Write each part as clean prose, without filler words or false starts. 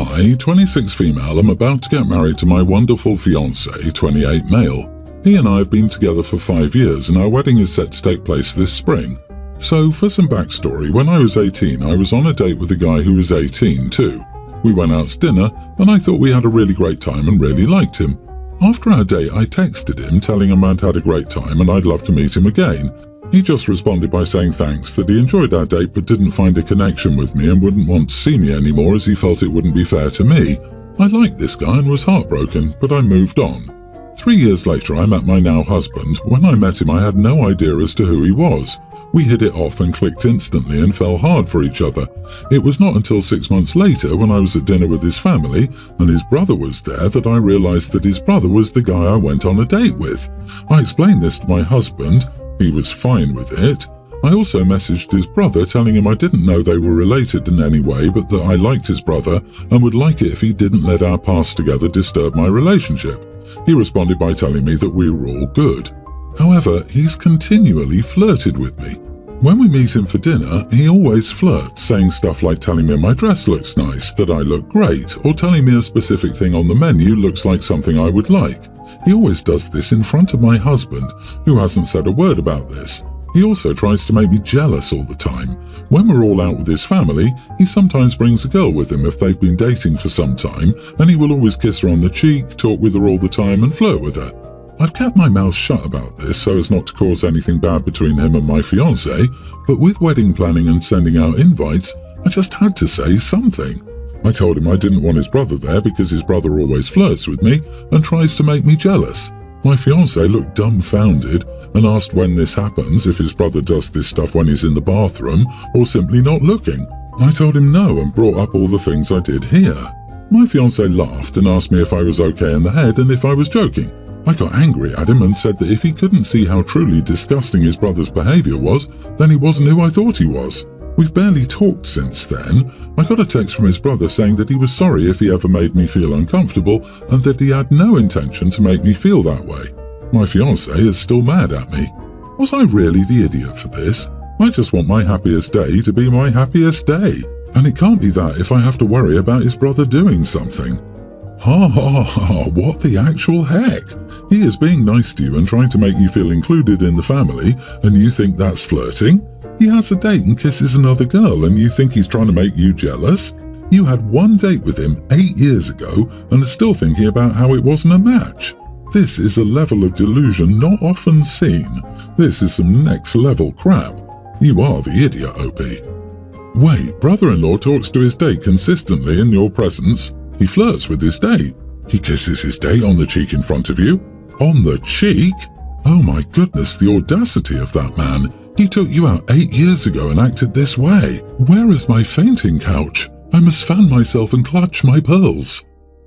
I, 26 female, am about to get married to my wonderful fiancé, 28 male. He and I have been together for 5 years and our wedding is set to take place this spring. So, for some backstory, when I was 18, I was on a date with a guy who was 18 too. We went out to dinner and I thought we had a really great time and really liked him. After our date, I texted him telling him I'd had a great time and I'd love to meet him again. He just responded by saying thanks, that he enjoyed our date but didn't find a connection with me and wouldn't want to see me anymore as he felt it wouldn't be fair to me. I liked this guy and was heartbroken, but I moved on. 3 years later, I met my now husband. When I met him, I had no idea as to who he was. We hit it off and clicked instantly and fell hard for each other. It was not until 6 months later, when I was at dinner with his family and his brother was there, that I realized that his brother was the guy I went on a date with. I explained this to my husband. He was fine with it. I also messaged his brother telling him I didn't know they were related in any way, but that I liked his brother and would like it if he didn't let our past together disturb my relationship. He responded by telling me that we were all good. However, he's continually flirted with me. When we meet him for dinner, he always flirts, saying stuff like telling me my dress looks nice, that I look great, or telling me a specific thing on the menu looks like something I would like. He always does this in front of my husband, who hasn't said a word about this. He also tries to make me jealous all the time. When we're all out with his family, he sometimes brings a girl with him if they've been dating for some time, and he will always kiss her on the cheek, talk with her all the time and flirt with her. I've kept my mouth shut about this so as not to cause anything bad between him and my fiancé, but with wedding planning and sending out invites, I just had to say something. I told him I didn't want his brother there because his brother always flirts with me and tries to make me jealous. My fiancé looked dumbfounded and asked when this happens, if his brother does this stuff when he's in the bathroom or simply not looking. I told him no and brought up all the things I did here. My fiancé laughed and asked me if I was okay in the head and if I was joking. I got angry at him and said that if he couldn't see how truly disgusting his brother's behaviour was, then he wasn't who I thought he was. We've barely talked since then. I got a text from his brother saying that he was sorry if he ever made me feel uncomfortable and that he had no intention to make me feel that way. My fiancé is still mad at me. Was I really the idiot for this? I just want my happiest day to be my happiest day. And it can't be that if I have to worry about his brother doing something. Ha ha ha, what the actual heck? He is being nice to you and trying to make you feel included in the family, and you think that's flirting? He has a date and kisses another girl and you think he's trying to make you jealous? You had one date with him 8 years ago and are still thinking about how it wasn't a match. This is a level of delusion not often seen. This is some next level crap. You are the idiot, OP. Wait, brother-in-law talks to his date consistently in your presence. He flirts with his date. He kisses his date on the cheek in front of you. On the cheek? Oh my goodness, the audacity of that man. He took you out 8 years ago and acted this way. Where is my fainting couch? I must fan myself and clutch my pearls.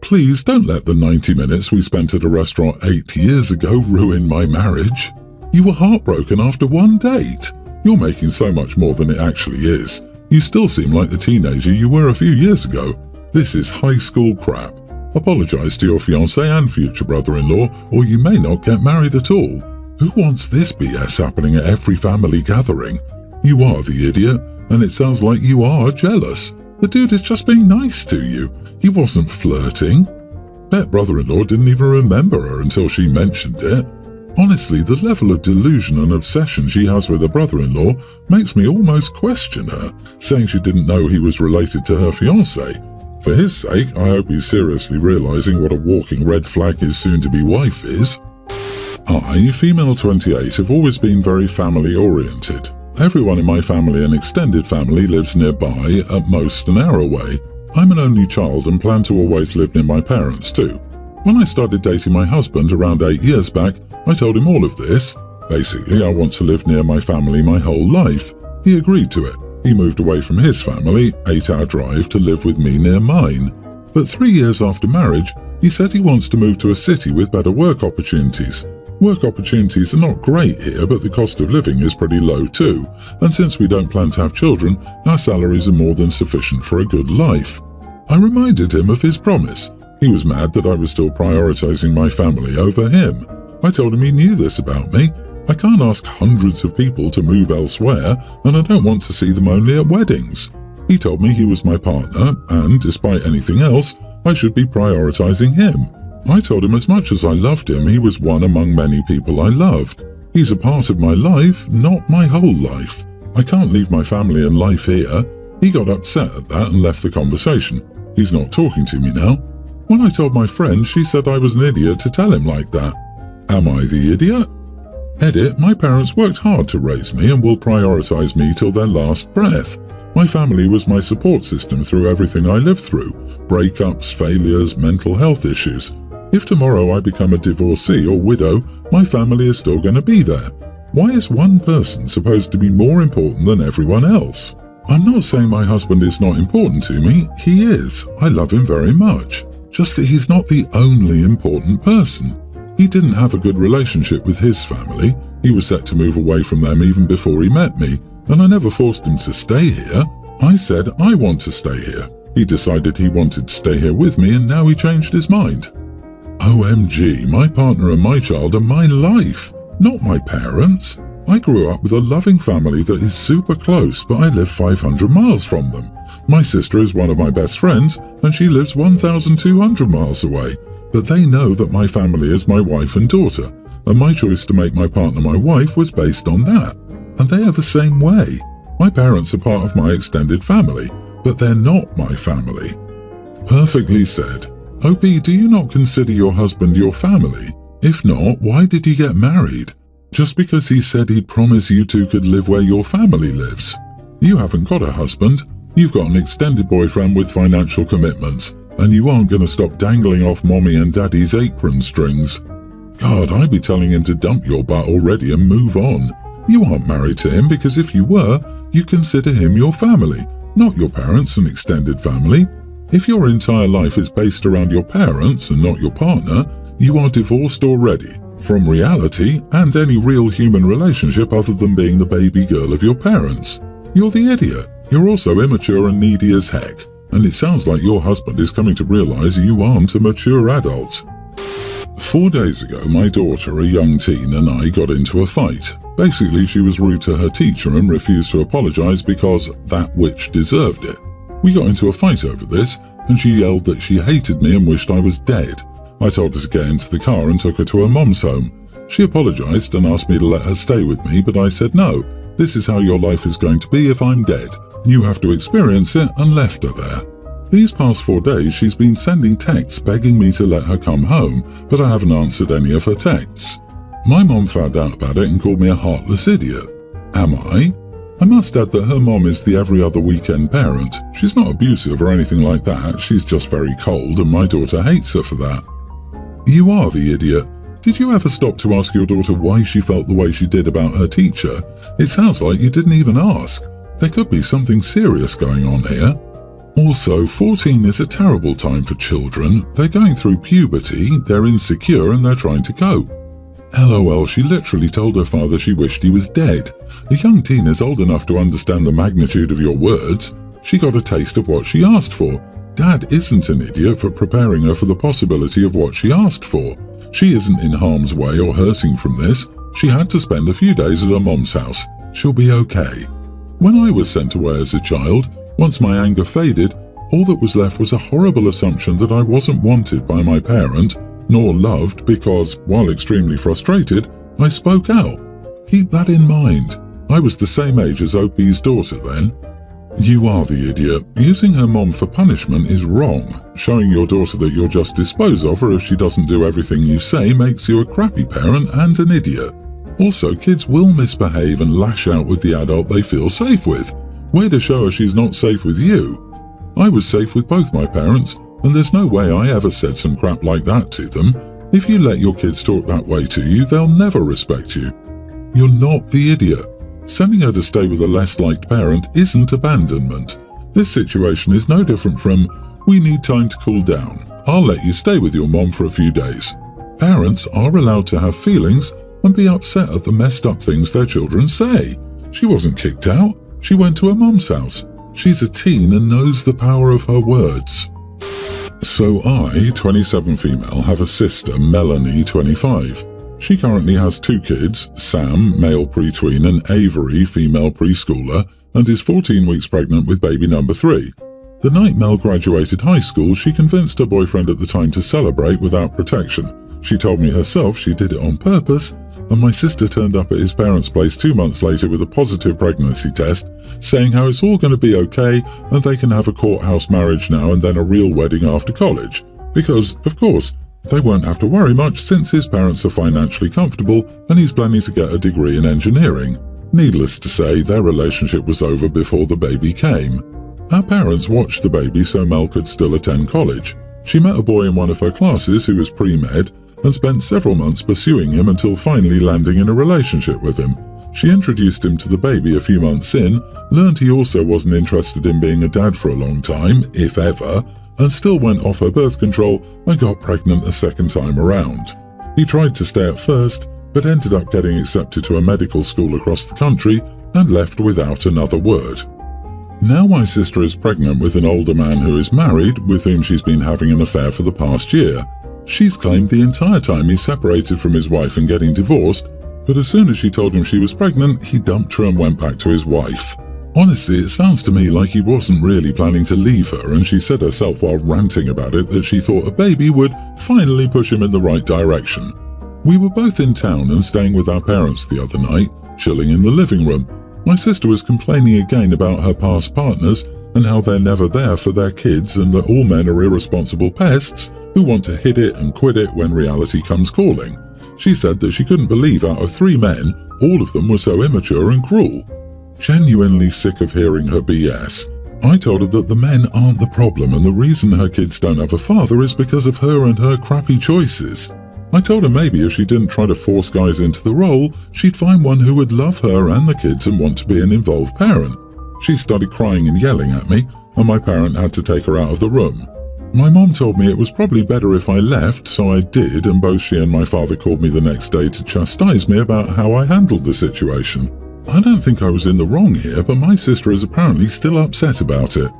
Please don't let the 90 minutes we spent at a restaurant 8 years ago ruin my marriage. You were heartbroken after one date. You're making so much more than it actually is. You still seem like the teenager you were a few years ago. This is high school crap. Apologize to your fiancé and future brother-in-law, or you may not get married at all. Who wants this BS happening at every family gathering? You are the idiot, and it sounds like you are jealous. The dude is just being nice to you. He wasn't flirting. Bet brother-in-law didn't even remember her until she mentioned it. Honestly, the level of delusion and obsession she has with her brother-in-law makes me almost question her, saying she didn't know he was related to her fiancé. For his sake, I hope he's seriously realizing what a walking red flag his soon-to-be wife is. I, female 28, have always been very family-oriented. Everyone in my family and extended family lives nearby, at most an hour away. I'm an only child and plan to always live near my parents too. When I started dating my husband around 8 years back, I told him all of this. Basically, I want to live near my family my whole life. He agreed to it. He moved away from his family, 8-hour drive, to live with me near mine. But 3 years after marriage, he said he wants to move to a city with better work opportunities. Work opportunities are not great here, but the cost of living is pretty low too, and since we don't plan to have children, our salaries are more than sufficient for a good life. I reminded him of his promise. He was mad that I was still prioritizing my family over him. I told him he knew this about me. I can't ask hundreds of people to move elsewhere, and I don't want to see them only at weddings. He told me he was my partner and, despite anything else, I should be prioritizing him. I told him as much as I loved him, he was one among many people I loved. He's a part of my life, not my whole life. I can't leave my family and life here. He got upset at that and left the conversation. He's not talking to me now. When I told my friend, she said I was an idiot to tell him like that. Am I the idiot? Edit, my parents worked hard to raise me and will prioritize me till their last breath. My family was my support system through everything I lived through, breakups, failures, mental health issues. If tomorrow I become a divorcee or widow, my family is still going to be there. Why is one person supposed to be more important than everyone else? I'm not saying my husband is not important to me. He is. I love him very much. Just that he's not the only important person. He didn't have a good relationship with his family. He was set to move away from them even before he met me, and I never forced him to stay here. I said I want to stay here. He decided he wanted to stay here with me, and now he changed his mind. OMG, my partner and my child are my life, not my parents. I grew up with a loving family that is super close, but I live 500 miles from them. My sister is one of my best friends, and she lives 1,200 miles away. But they know that my family is my wife and daughter, and my choice to make my partner my wife was based on that. And they are the same way. My parents are part of my extended family, but they're not my family. Perfectly said. OP, do you not consider your husband your family? If not, why did you get married? Just because he said he'd promise you two could live where your family lives. You haven't got a husband. You've got an extended boyfriend with financial commitments, and you aren't going to stop dangling off mommy and daddy's apron strings. God, I'd be telling him to dump your butt already and move on. You aren't married to him because if you were, you consider him your family, not your parents and extended family. If your entire life is based around your parents and not your partner, you are divorced already from reality and any real human relationship other than being the baby girl of your parents. You're the idiot. You're also immature and needy as heck. And it sounds like your husband is coming to realize you aren't a mature adult. 4 days ago, my daughter, a young teen, and I got into a fight. Basically, she was rude to her teacher and refused to apologize because that witch deserved it. We got into a fight over this, and she yelled that she hated me and wished I was dead. I told her to get into the car and took her to her mom's home. She apologized and asked me to let her stay with me, but I said no. This is how your life is going to be if I'm dead. You have to experience it, and left her there. These past 4 days she's been sending texts begging me to let her come home, but I haven't answered any of her texts. My mom found out about it and called me a heartless idiot. Am I? I must add that her mom is the every other weekend parent. She's not abusive or anything like that, she's just very cold and my daughter hates her for that. You are the idiot. Did you ever stop to ask your daughter why she felt the way she did about her teacher? It sounds like you didn't even ask. There could be something serious going on here. Also, 14 is a terrible time for children. They're going through puberty, they're insecure and they're trying to cope. LOL, she literally told her father she wished he was dead. A young teen is old enough to understand the magnitude of your words. She got a taste of what she asked for. Dad isn't an idiot for preparing her for the possibility of what she asked for. She isn't in harm's way or hurting from this. She had to spend a few days at her mom's house. She'll be okay. When I was sent away as a child, once my anger faded, all that was left was a horrible assumption that I wasn't wanted by my parent, nor loved because, while extremely frustrated, I spoke out. Keep that in mind. I was the same age as OP's daughter then. You are the idiot. Using her mom for punishment is wrong. Showing your daughter that you'll just dispose of her if she doesn't do everything you say makes you a crappy parent and an idiot. Also, kids will misbehave and lash out with the adult they feel safe with. Way to show her she's not safe with you. I was safe with both my parents, and there's no way I ever said some crap like that to them. If you let your kids talk that way to you, they'll never respect you. You're not the idiot. Sending her to stay with a less liked parent isn't abandonment. This situation is no different from, we need time to cool down. I'll let you stay with your mom for a few days. Parents are allowed to have feelings and be upset at the messed up things their children say. She wasn't kicked out. She went to her mom's house. She's a teen and knows the power of her words. So I, 27 female, have a sister, Melanie, 25. She currently has 2 kids, Sam, male pre-tween, and Avery, female preschooler, and is 14 weeks pregnant with baby number 3. The night Mel graduated high school, she convinced her boyfriend at the time to celebrate without protection. She told me herself she did it on purpose, and my sister turned up at his parents' place 2 months later with a positive pregnancy test, saying how it's all going to be okay and they can have a courthouse marriage now and then a real wedding after college. Because, of course, they won't have to worry much since his parents are financially comfortable and he's planning to get a degree in engineering. Needless to say, their relationship was over before the baby came. Her parents watched the baby so Mel could still attend college. She met a boy in one of her classes who was pre-med and spent several months pursuing him until finally landing in a relationship with him. She introduced him to the baby a few months in, learned he also wasn't interested in being a dad for a long time, if ever, and still went off her birth control and got pregnant a second time around. He tried to stay at first, but ended up getting accepted to a medical school across the country and left without another word. Now my sister is pregnant with an older man who is married, with whom she's been having an affair for the past year. She's claimed the entire time he's separated from his wife and getting divorced, but as soon as she told him she was pregnant, he dumped her and went back to his wife. Honestly, it sounds to me like he wasn't really planning to leave her, and she said herself while ranting about it that she thought a baby would finally push him in the right direction. We were both in town and staying with our parents the other night, chilling in the living room. My sister was complaining again about her past partners and how they're never there for their kids and that all men are irresponsible pests who want to hit it and quit it when reality comes calling. She said that she couldn't believe out of 3 men, all of them were so immature and cruel. Genuinely sick of hearing her BS, I told her that the men aren't the problem and the reason her kids don't have a father is because of her and her crappy choices. I told her maybe if she didn't try to force guys into the role, she'd find one who would love her and the kids and want to be an involved parent. She started crying and yelling at me, and my parent had to take her out of the room. My mom told me it was probably better if I left, so I did, and both she and my father called me the next day to chastise me about how I handled the situation. I don't think I was in the wrong here, but my sister is apparently still upset about it.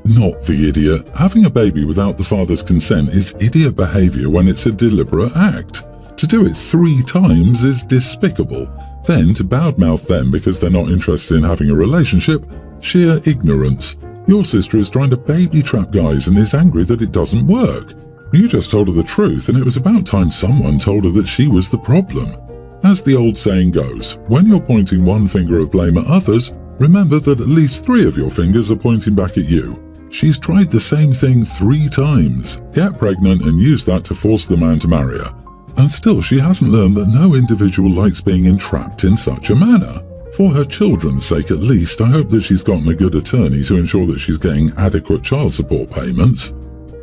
Not the idiot. Having a baby without the father's consent is idiot behavior when it's a deliberate act. To do it 3 times is despicable. Then to badmouth them because they're not interested in having a relationship, sheer ignorance. Your sister is trying to baby trap guys and is angry that it doesn't work. You just told her the truth, and it was about time someone told her that she was the problem. As the old saying goes, when you're pointing one finger of blame at others, remember that at least 3 of your fingers are pointing back at you. She's tried the same thing 3 times, get pregnant and use that to force the man to marry her. And still she hasn't learned that no individual likes being entrapped in such a manner. For her children's sake at least, I hope that she's gotten a good attorney to ensure that she's getting adequate child support payments.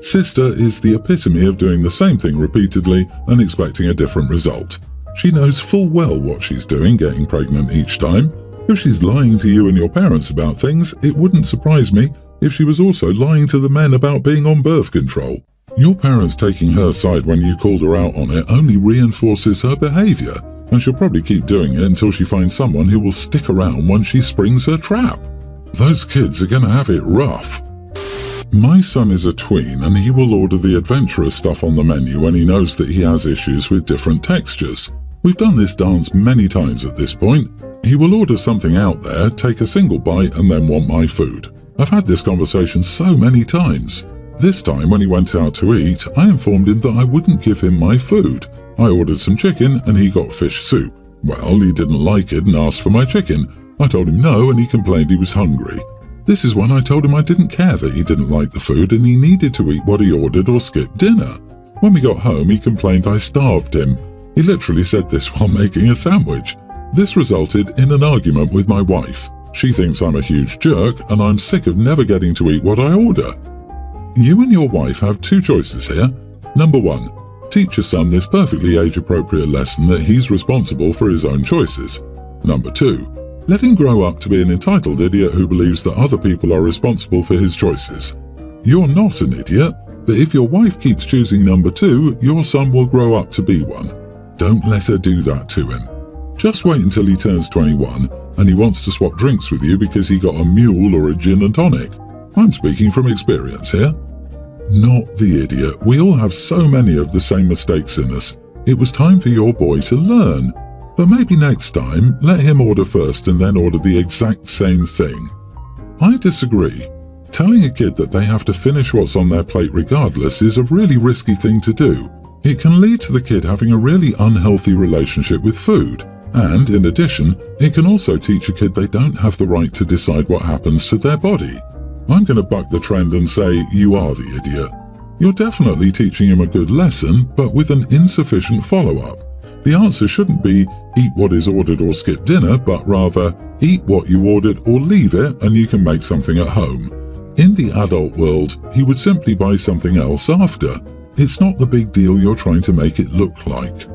Sister is the epitome of doing the same thing repeatedly and expecting a different result. She knows full well what she's doing, getting pregnant each time. If she's lying to you and your parents about things, it wouldn't surprise me if she was also lying to the men about being on birth control. Your parents taking her side when you called her out on it only reinforces her behavior, and she'll probably keep doing it until she finds someone who will stick around when she springs her trap. Those kids are going to have it rough. My son is a tween and he will order the adventurous stuff on the menu when he knows that he has issues with different textures. We've done this dance many times at this point. He will order something out there, take a single bite and then want my food. I've had this conversation so many times. This time when he went out to eat, I informed him that I wouldn't give him my food. I ordered some chicken and he got fish soup. Well, he didn't like it and asked for my chicken. I told him no and he complained he was hungry. This is when I told him I didn't care that he didn't like the food and he needed to eat what he ordered or skip dinner. When we got home, he complained I starved him. He literally said this while making a sandwich. This resulted in an argument with my wife. She thinks I'm a huge jerk and I'm sick of never getting to eat what I order. You and your wife have 2 choices here. Number 1, teach your son this perfectly age-appropriate lesson that he's responsible for his own choices. Number 2, let him grow up to be an entitled idiot who believes that other people are responsible for his choices. You're not an idiot, but if your wife keeps choosing number 2, your son will grow up to be one. Don't let her do that to him. Just wait until he turns 21 and he wants to swap drinks with you because he got a mule or a gin and tonic. I'm speaking from experience here. Not the idiot. We all have so many of the same mistakes in us. It was time for your boy to learn. But maybe next time, let him order first and then order the exact same thing. I disagree. Telling a kid that they have to finish what's on their plate regardless is a really risky thing to do. It can lead to the kid having a really unhealthy relationship with food. And, in addition, it can also teach a kid they don't have the right to decide what happens to their body. I'm going to buck the trend and say you are the idiot. You're definitely teaching him a good lesson, but with an insufficient follow-up. The answer shouldn't be eat what is ordered or skip dinner, but rather eat what you ordered or leave it and you can make something at home. In the adult world, he would simply buy something else after. It's not the big deal you're trying to make it look like.